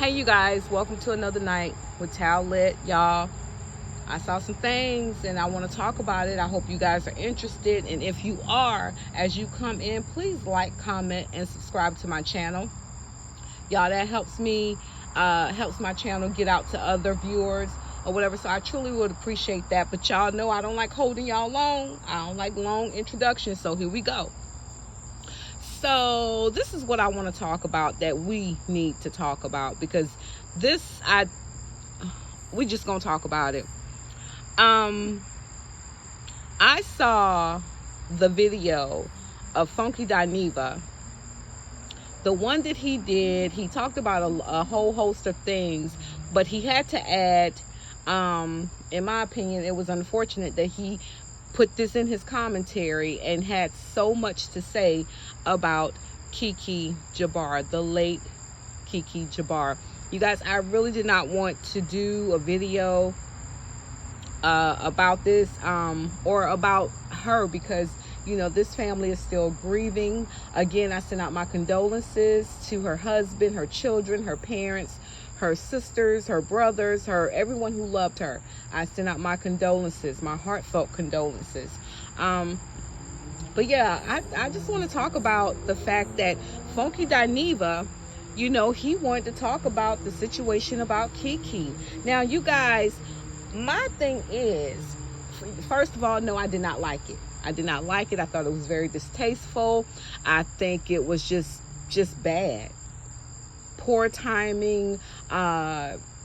Hey you guys, welcome to another night with TalLit. Y'all, I saw some things and I want to talk about it. I hope you guys are interested, and if you are, as you come in, please like, comment, and subscribe to my channel. Y'all, that helps me, helps my channel get out to other viewers or whatever, so I truly would appreciate that. But y'all know I don't like holding y'all long. I don't like long introductions, so here we go. So this is what I want to talk about, that we need to talk about, because we just gonna talk about it. I saw the video of Funky Dineva, the one that he did. He talked about a whole host of things, but he had to add, in my opinion, it was unfortunate that he put this in his commentary and had so much to say about Keke Jabbar, the late Keke Jabbar. You guys, I really did not want to do a video about this or about her, because you know this family is still grieving. Again, I send out my condolences to her husband, her children, her parents, her sisters, her brothers, everyone who loved her. I send out my condolences, my heartfelt condolences. But yeah, I just want to talk about the fact that Funky Dineva, you know, he wanted to talk about the situation about Keke. Now, you guys, my thing is, first of all, no, I did not like it. I did not like it. I thought it was very distasteful. I think it was just bad. Poor timing,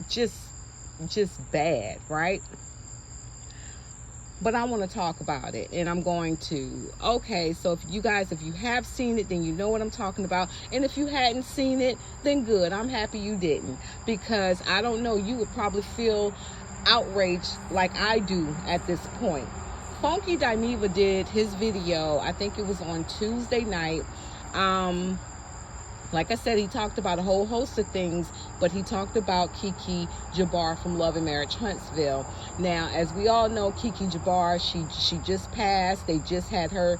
just bad, right? But I want to talk about it, and I'm going to. Okay, so if you have seen it, then you know what I'm talking about. And if you hadn't seen it, then good. I'm happy you didn't, because I don't know, you would probably feel outraged like I do at this point. Funky Dineva did his video, I think it was on Tuesday night. Like I said, he talked about a whole host of things, but he talked about Keke Jabbar from Love and Marriage Huntsville. Now, as we all know, Keke Jabbar, she just passed. They just had her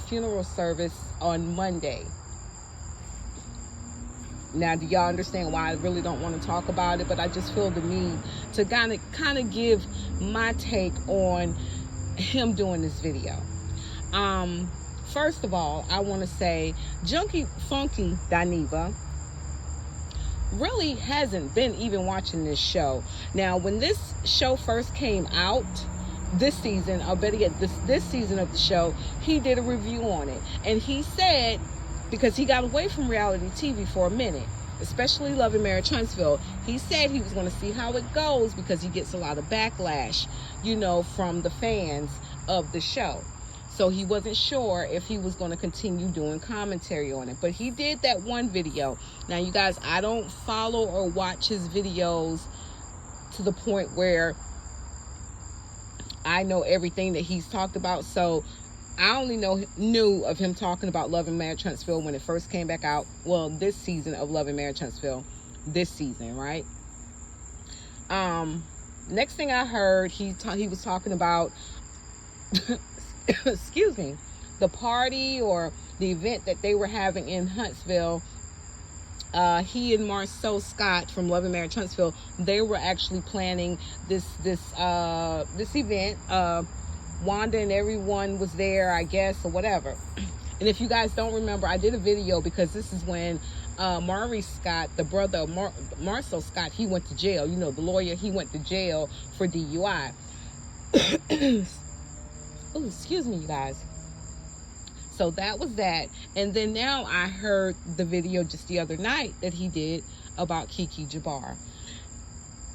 funeral service on Monday. Now, do y'all understand why I really don't want to talk about it? But I just feel the need to kind of give my take on him doing this video. First of all, I want to say Funky Dineva really hasn't been even watching this show. Now, when this show first came out, this season, or better yet, this season of the show, he did a review on it. And he said, because he got away from reality TV for a minute, especially Love and Marriage Huntsville, he said he was going to see how it goes, because he gets a lot of backlash, you know, from the fans of the show. So he wasn't sure if he was going to continue doing commentary on it. But he did that one video. Now, you guys, I don't follow or watch his videos to the point where I know everything that he's talked about. So I only knew of him talking about Love and Marriage Huntsville when it first came back out. Well, this season of Love and Marriage Huntsville. This season, right? Next thing I heard, he was talking about excuse me, the party or the event that they were having in Huntsville. He and Marceau Scott from Love and Marriage Huntsville, they were actually planning this event. Wanda and everyone was there, I guess, or whatever. And if you guys don't remember, I did a video, because this is when Maurice Scott, the brother of Marceau Scott, he went to jail. You know, the lawyer, he went to jail for DUI. Oh, excuse me, you guys. So that was that. And then now I heard the video just the other night that he did about Keke Jabbar.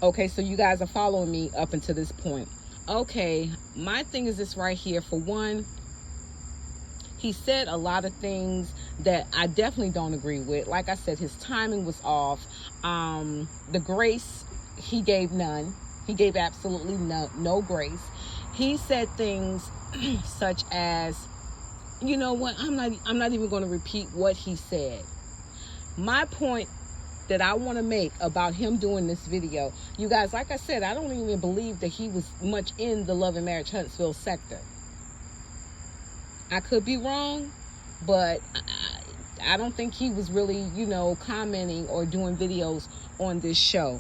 Okay, so you guys are following me up until this point. Okay, my thing is this right here. For one, he said a lot of things that I definitely don't agree with. Like I said, his timing was off. The grace, he gave none. He gave absolutely no grace. He said things such as, you know what, I'm not even going to repeat what he said. My point that I want to make about him doing this video, you guys, like I said, I don't even believe that he was much in the Love and Marriage Huntsville sector. I could be wrong, but I don't think he was really, you know, commenting or doing videos on this show.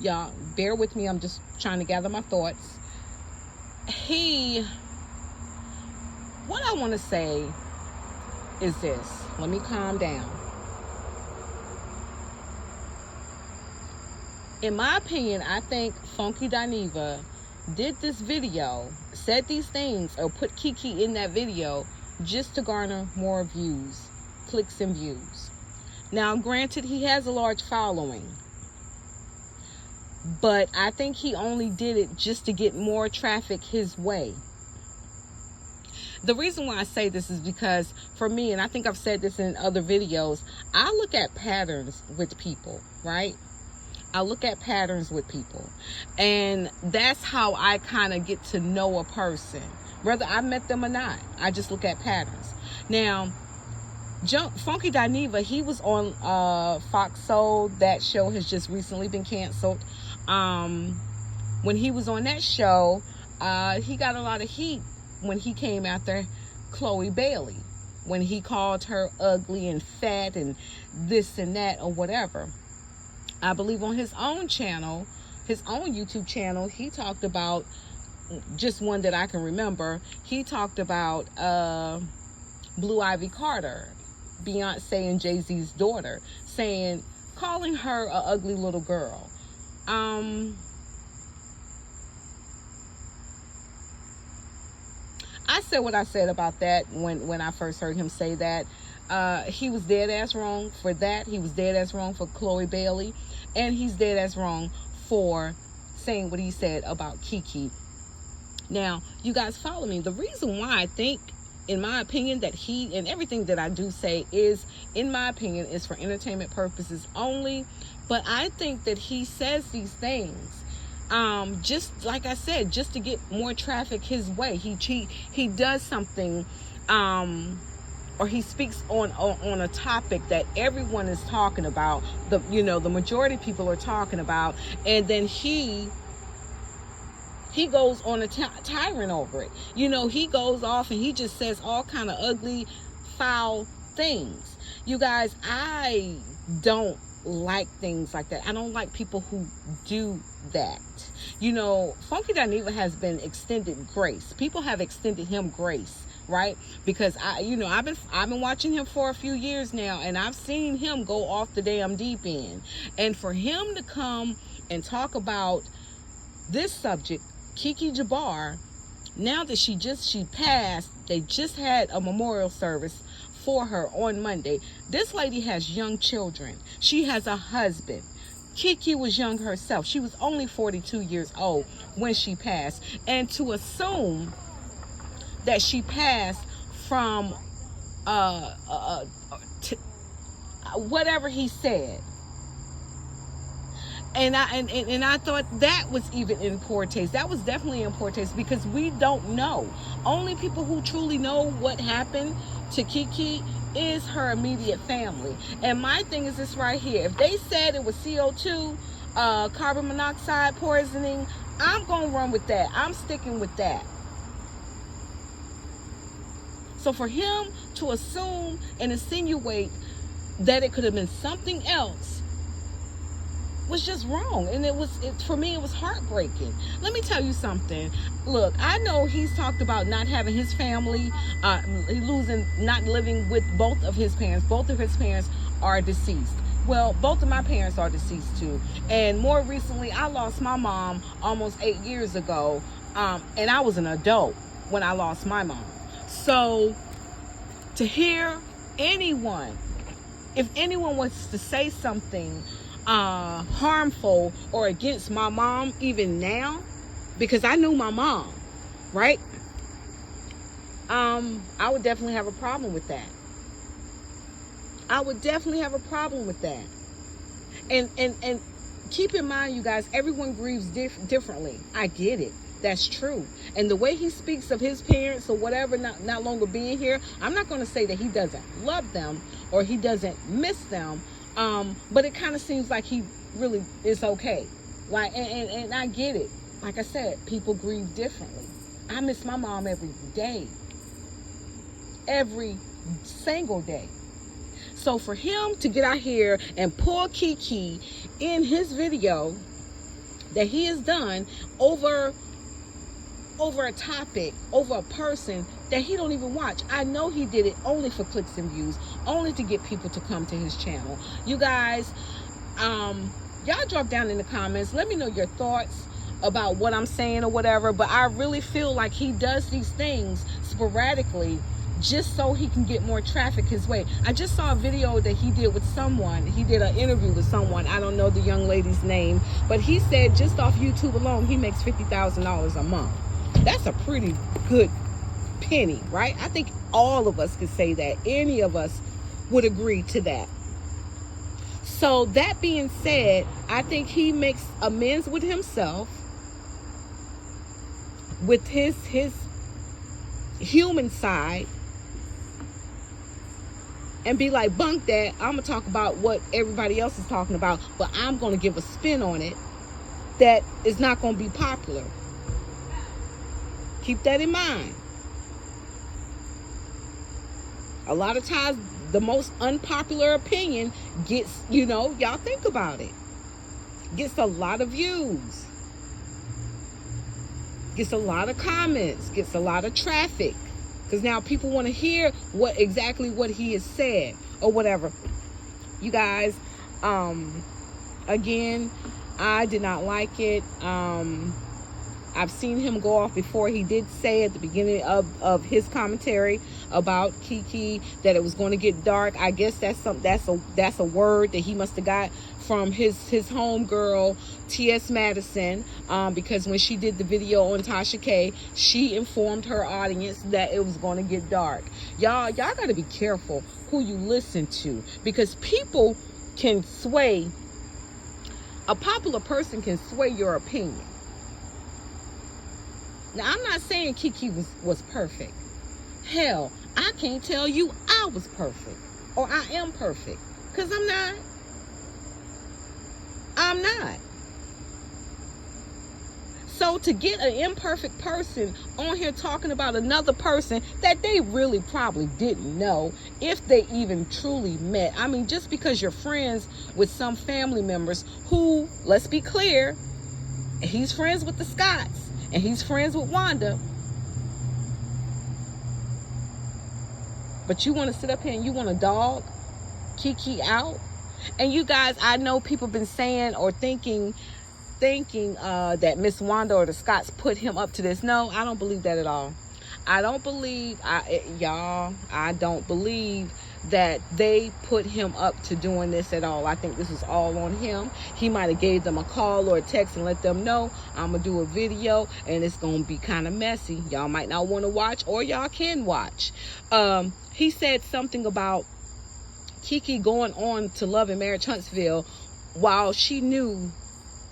Y'all bear with me, I'm just trying to gather my thoughts. What I want to say is this. Let me calm down. In my opinion, I think Funky Dineva did this video, said these things, or put Kiki in that video just to garner more views, clicks and views. Now, granted, he has a large following, but I think he only did it just to get more traffic his way. The reason why I say this is because for me, and I think I've said this in other videos, I look at patterns with people, right? I look at patterns with people, and that's how I kind of get to know a person, whether I met them or not. I just look at patterns. Now, Funky Dineva, he was on Fox Soul. That show has just recently been canceled. When he was on that show, he got a lot of heat when he came after Chloe Bailey, when he called her ugly and fat and this and that or whatever. I believe on his own channel, his own YouTube channel, he talked about, just one that I can remember, he talked about Blue Ivy Carter, Beyonce and Jay-Z's daughter, calling her a ugly little girl. I said what I said about that when I first heard him say that. He was dead ass wrong for that. He was dead ass wrong for Chloe Bailey. And he's dead ass wrong for saying what he said about Kiki. Now, you guys follow me. The reason why I think, in my opinion, that he, and everything that I do say is, in my opinion, is for entertainment purposes only. But I think that he says these things, just like I said, just to get more traffic his way. He does something, or he speaks on a topic that everyone is talking about, the majority of people are talking about, and then he goes on a tyrant over it. He goes off and he just says all kind of ugly, foul things. You guys, I don't like things like that. I don't like people who do that. Funky Dineva has been extended grace. People have extended him grace, right? Because I've been watching him for a few years now, and I've seen him go off the damn deep end. And for him to come and talk about this subject, Kiki Jabbar, now that she passed, they just had a memorial service for her on Monday. This lady has young children. She has a husband. Kiki was young herself. She was only 42 years old when she passed. And to assume that she passed from whatever he said, and I thought that was even in poor taste. That was definitely in poor taste, because we don't know. Only people who truly know what happened to Kiki is her immediate family. And my thing is this right here: if they said it was CO2, carbon monoxide poisoning, I'm gonna run with that. I'm sticking with that. So for him to assume and insinuate that it could have been something else was just wrong. And for me, it was heartbreaking. Let me tell you something. Look, I know he's talked about not having his family, not living with both of his parents. Both of his parents are deceased. Well, both of my parents are deceased too. And more recently, I lost my mom almost 8 years ago. And I was an adult when I lost my mom. So to hear anyone, if anyone was to say something harmful or against my mom, even now, because I knew my mom, right? I would definitely have a problem with that. I would definitely have a problem with that. And keep in mind, you guys, everyone grieves differently. I get it. That's true. And the way he speaks of his parents or whatever not longer being here, I'm not going to say that he doesn't love them or he doesn't miss them. But it kind of seems like he really is okay. Like, and I get it. Like I said, people grieve differently. I miss my mom every day. Every single day. So for him to get out here and pull Kiki in his video that he has done over a topic, over a person that he don't even watch. I know he did it only for clicks and views, only to get people to come to his channel. You guys, y'all drop down in the comments. Let me know your thoughts about what I'm saying or whatever. But I really feel like he does these things sporadically just so he can get more traffic his way. I just saw a video that he did with someone. He did an interview with someone. I don't know the young lady's name, but he said just off YouTube alone, he makes $50,000 a month. That's a pretty good penny, right? I think all of us could say that. Any of us would agree to that. So that being said, I think he makes amends with himself, with his human side, and be like, bunk that, I'm gonna talk about what everybody else is talking about, but I'm gonna give a spin on it that is not gonna be popular. Keep that in mind. A lot of times the most unpopular opinion gets, y'all think about it, gets a lot of views, gets a lot of comments, gets a lot of traffic. Because now people want to hear exactly what he has said or whatever. You guys, again, I did not like it. I've seen him go off before. He did say at the beginning of his commentary about Kiki that it was going to get dark. I guess that's a word that he must have got from his homegirl T.S. Madison, because when she did the video on Tasha K, she informed her audience that it was going to get dark. Y'all got to be careful who you listen to, because people can sway. A popular person can sway your opinion. Now, I'm not saying Kiki was perfect. Hell, I can't tell you I was perfect or I am perfect, because I'm not. I'm not. So to get an imperfect person on here talking about another person that they really probably didn't know, if they even truly met. I mean, just because you're friends with some family members who, let's be clear, he's friends with the Scotts and he's friends with Wanda. But you want to sit up here and you want to dog Kiki out? And you guys, I know people been saying or thinking that Miss Wanda or the Scotts put him up to this. No, I don't believe that at all. I don't believe, I don't believe that they put him up to doing this at all. I think this is all on him. He might have gave them a call or a text and let them know, I'm gonna do a video and it's gonna be kind of messy. Y'all might not want to watch, or y'all can watch. He said something about Kiki going on to Love and Marriage Huntsville while she knew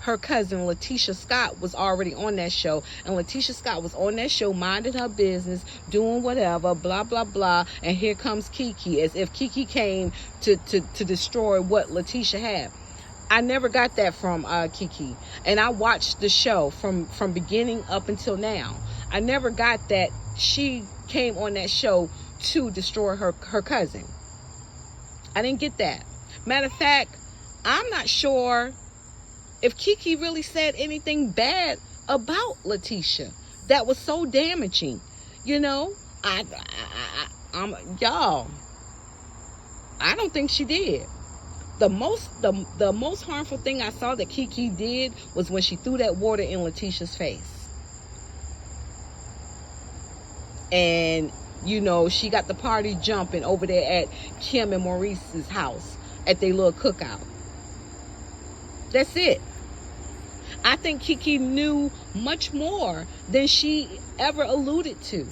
her cousin Letitia Scott was already on that show, and Letitia Scott was on that show minding her business, doing whatever, blah blah blah, and here comes Kiki, as if Kiki came to destroy what Letitia had. I never got that from Kiki, and I watched the show from beginning up until now. I never got that she came on that show to destroy her cousin. I didn't get that. Matter of fact, I'm not sure if Kiki really said anything bad about Letitia that was so damaging. Y'all, I don't think she did. The most harmful thing I saw that Kiki did was when she threw that water in Letitia's face. And she got the party jumping over there at Kim and Maurice's house at their little cookout. That's it. I think Kiki knew much more than she ever alluded to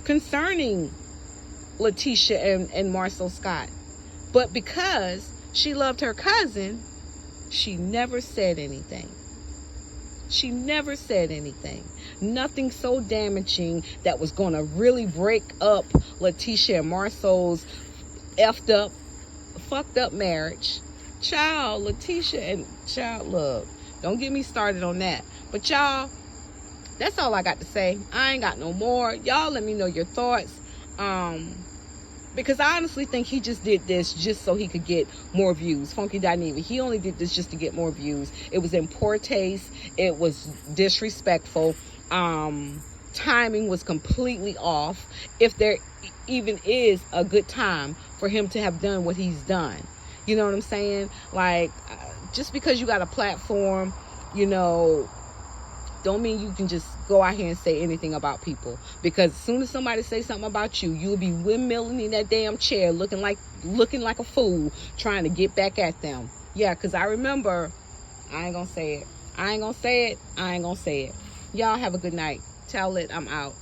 concerning Letitia and Marcel Scott. But because she loved her cousin, she never said anything. She never said anything. Nothing so damaging that was going to really break up Letitia and Marcel's fucked up marriage. Child, Letitia and child, look, don't get me started on that. But y'all, that's all I got to say. I ain't got no more. Y'all let me know your thoughts. Because I honestly think he just did this just so he could get more views. Funky Dineva, he only did this just to get more views. It was in poor taste. It was disrespectful. Timing was completely off. If there even is a good time for him to have done what he's done. You know what I'm saying? Like, just because you got a platform, you know, don't mean you can just go out here and say anything about people. Because as soon as somebody says something about you, you'll be windmilling in that damn chair looking like a fool trying to get back at them. Yeah, because I remember, I ain't gonna say it. I ain't gonna say it. I ain't gonna say it. Y'all have a good night. TalLit, I'm out.